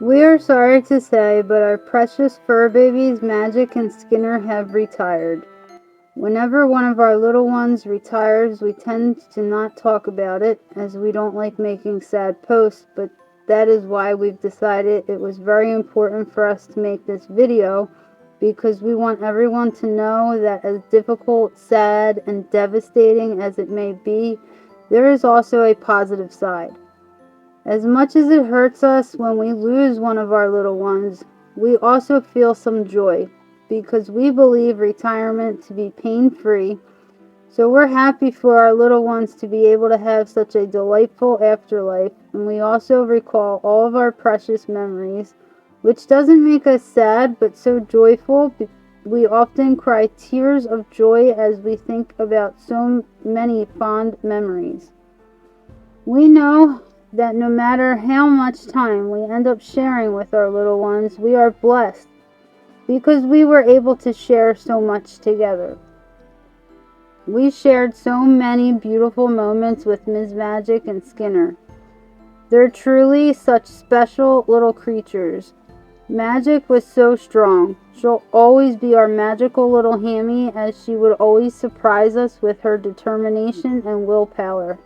We are sorry to say, but our precious fur babies, Magic and Skinner, have retired. Whenever one of our little ones retires, we tend to not talk about it, as we don't like making sad posts, but that is why we've decided it was very important for us to make this video, because we want everyone to know that as difficult, sad, and devastating as it may be, there is also a positive side. As much as it hurts us when we lose one of our little ones, we also feel some joy because we believe retirement to be pain-free. So we're happy for our little ones to be able to have such a delightful afterlife, and we also recall all of our precious memories, which doesn't make us sad but so joyful. We often cry tears of joy as we think about so many fond memories. We know that no matter how much time we end up sharing with our little ones, we are blessed because we were able to share so much together. We shared so many beautiful moments with Ms. Magic and Skinner. They're truly such special little creatures. Magic was so strong. She'll always be our magical little hammy, as she would always surprise us with her determination and willpower.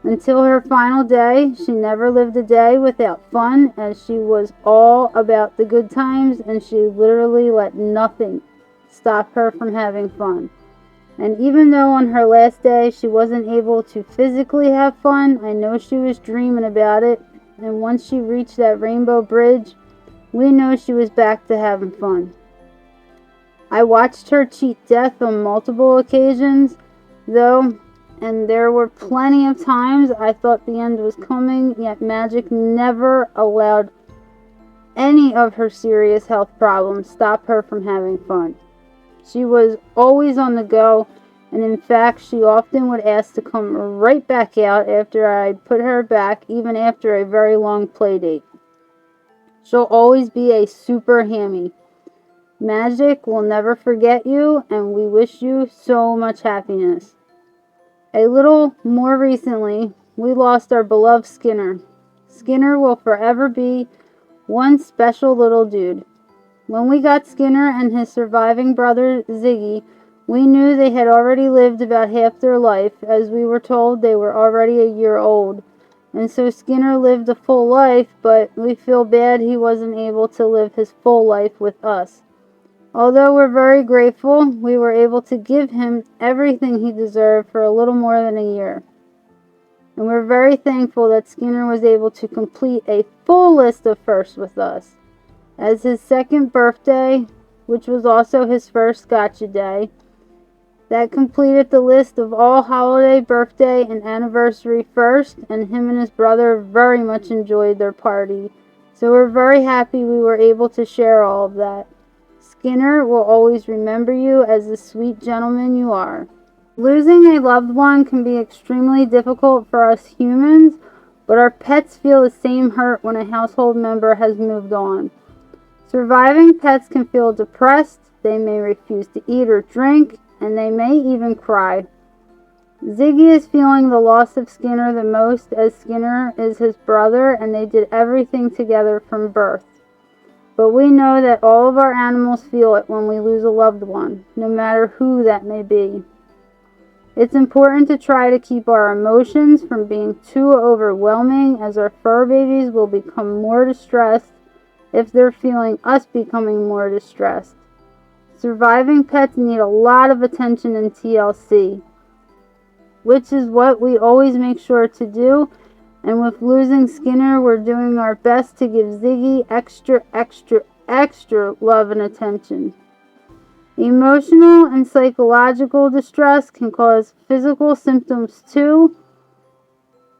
Until her final day, she never lived a day without fun, as she was all about the good times, and she literally let nothing stop her from having fun. And even though on her last day she wasn't able to physically have fun, I know she was dreaming about it, and once she reached that rainbow bridge, we know she was back to having fun. I watched her cheat death on multiple occasions, though, and there were plenty of times I thought the end was coming, yet Magic never allowed any of her serious health problems stop her from having fun. She was always on the go, and in fact, she often would ask to come right back out after I'd put her back, even after a very long play date. She'll always be a super hammy. Magic will never forget you, and we wish you so much happiness. A little more recently, we lost our beloved Skinner. Skinner will forever be one special little dude. When we got Skinner and his surviving brother Ziggy, we knew they had already lived about half their life, as we were told they were already a year old. And so Skinner lived a full life, but we feel bad he wasn't able to live his full life with us. Although we're very grateful, we were able to give him everything he deserved for a little more than a year. And we're very thankful that Skinner was able to complete a full list of firsts with us. As his second birthday, which was also his first gotcha day, that completed the list of all holiday, birthday, and anniversary first, and him and his brother very much enjoyed their party. So we're very happy we were able to share all of that. Skinner will always remember you as the sweet gentleman you are. Losing a loved one can be extremely difficult for us humans, but our pets feel the same hurt when a household member has moved on. Surviving pets can feel depressed, they may refuse to eat or drink, and they may even cry. Ziggy is feeling the loss of Skinner the most, as Skinner is his brother and they did everything together from birth. But we know that all of our animals feel it when we lose a loved one, no matter who that may be. It's important to try to keep our emotions from being too overwhelming, as our fur babies will become more distressed if they're feeling us becoming more distressed. Surviving pets need a lot of attention and TLC, which is what we always make sure to do. And with losing Skinner, we're doing our best to give Ziggy extra love and attention. Emotional and psychological distress can cause physical symptoms too.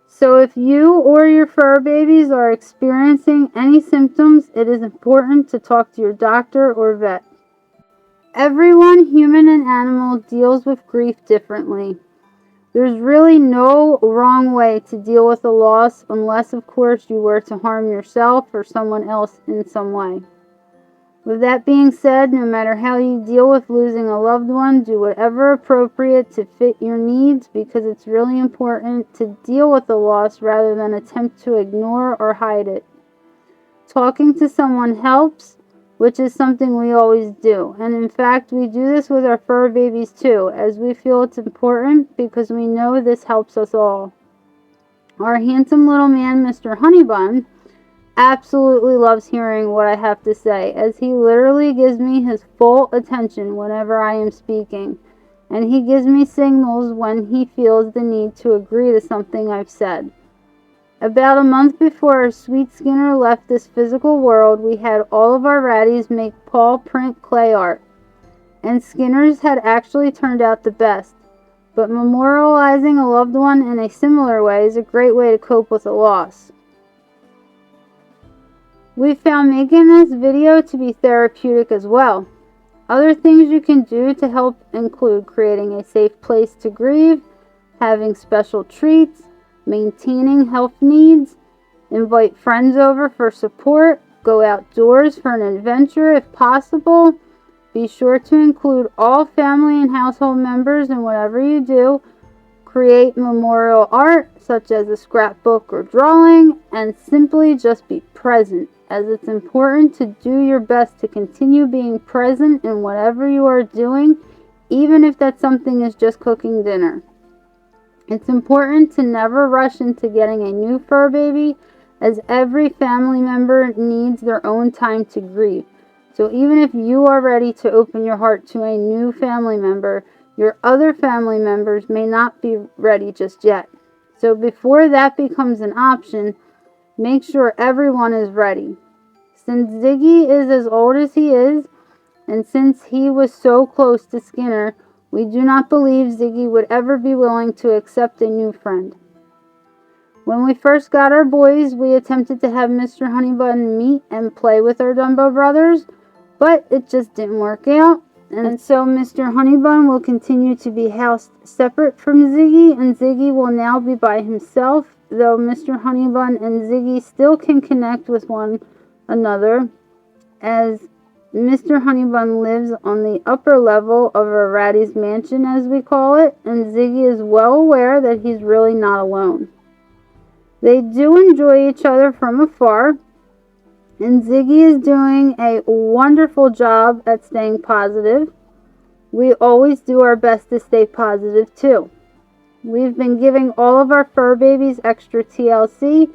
So if you or your fur babies are experiencing any symptoms, it is important to talk to your doctor or vet. Everyone, human and animal, deals with grief differently. There's really no wrong way to deal with a loss, unless of course you were to harm yourself or someone else in some way. With that being said, no matter how you deal with losing a loved one, do whatever appropriate to fit your needs, because it's really important to deal with the loss rather than attempt to ignore or hide it. Talking to someone helps, which is something we always do. And in fact, we do this with our fur babies too, as we feel it's important because we know this helps us all. Our handsome little man, Mr. Honeybun, absolutely loves hearing what I have to say, as he literally gives me his full attention whenever I am speaking, and he gives me signals when he feels the need to agree to something I've said. About a month before our sweet Skinner left this physical world, we had all of our ratties make paw print clay art, and Skinner's had actually turned out the best. But memorializing a loved one in a similar way is a great way to cope with a loss. We found making this video to be therapeutic as well. Other things you can do to help include creating a safe place to grieve, having special treats, maintaining health needs, invite friends over for support, go outdoors for an adventure if possible. Be sure to include all family and household members in whatever you do. Create memorial art, such as a scrapbook or drawing, and simply just be present, as it's important to do your best to continue being present in whatever you are doing, even if that something is just cooking dinner. It's important to never rush into getting a new fur baby, as every family member needs their own time to grieve. So even if you are ready to open your heart to a new family member, your other family members may not be ready just yet. So before that becomes an option, make sure everyone is ready. Since Ziggy is as old as he is, and since he was so close to Skinner, we do not believe Ziggy would ever be willing to accept a new friend. When we first got our boys, we attempted to have Mr. Honeybun meet and play with our Dumbo brothers, but it just didn't work out. And so Mr. Honeybun will continue to be housed separate from Ziggy, and Ziggy will now be by himself, though Mr. Honeybun and Ziggy still can connect with one another, as Mr. Honeybun lives on the upper level of our Ratty's mansion, as we call it, and Ziggy is well aware that he's really not alone. They do enjoy each other from afar, and Ziggy is doing a wonderful job at staying positive. We always do our best to stay positive too. We've been giving all of our fur babies extra TLC,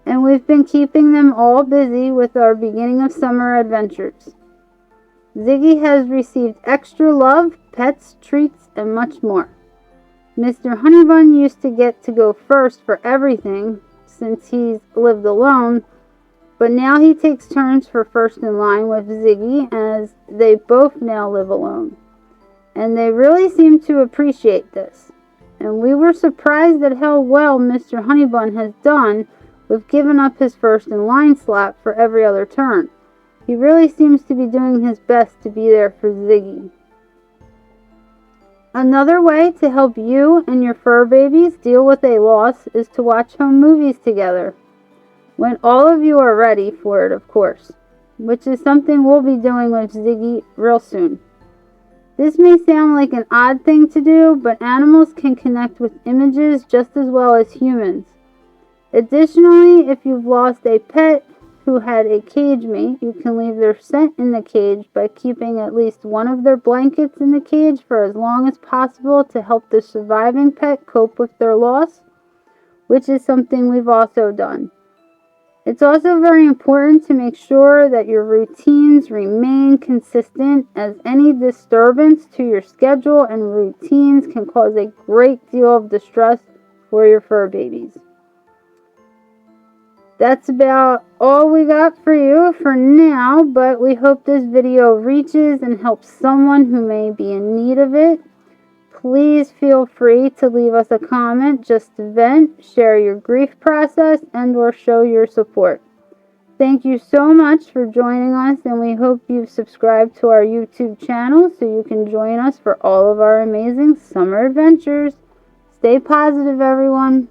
and we've been keeping them all busy with our beginning of summer adventures. Ziggy has received extra love, pets, treats, and much more. Mr. Honeybun used to get to go first for everything since he's lived alone, but now he takes turns for first in line with Ziggy, as they both now live alone. And they really seem to appreciate this. And we were surprised at how well Mr. Honeybun has done with giving up his first in line slot for every other turn. He really seems to be doing his best to be there for Ziggy. Another way to help you and your fur babies deal with a loss is to watch home movies together. When all of you are ready for it, of course, which is something we'll be doing with Ziggy real soon. This may sound like an odd thing to do, but animals can connect with images just as well as humans. Additionally, if you've lost a pet who had a cage mate, you can leave their scent in the cage by keeping at least one of their blankets in the cage for as long as possible to help the surviving pet cope with their loss, which is something we've also done. It's also very important to make sure that your routines remain consistent, as any disturbance to your schedule and routines can cause a great deal of distress for your fur babies. That's about all we got for you for now, but we hope this video reaches and helps someone who may be in need of it. Please feel free to leave us a comment just to vent, share your grief process, and or show your support. Thank you so much for joining us, and we hope you've subscribed to our YouTube channel so you can join us for all of our amazing summer adventures. Stay positive, everyone.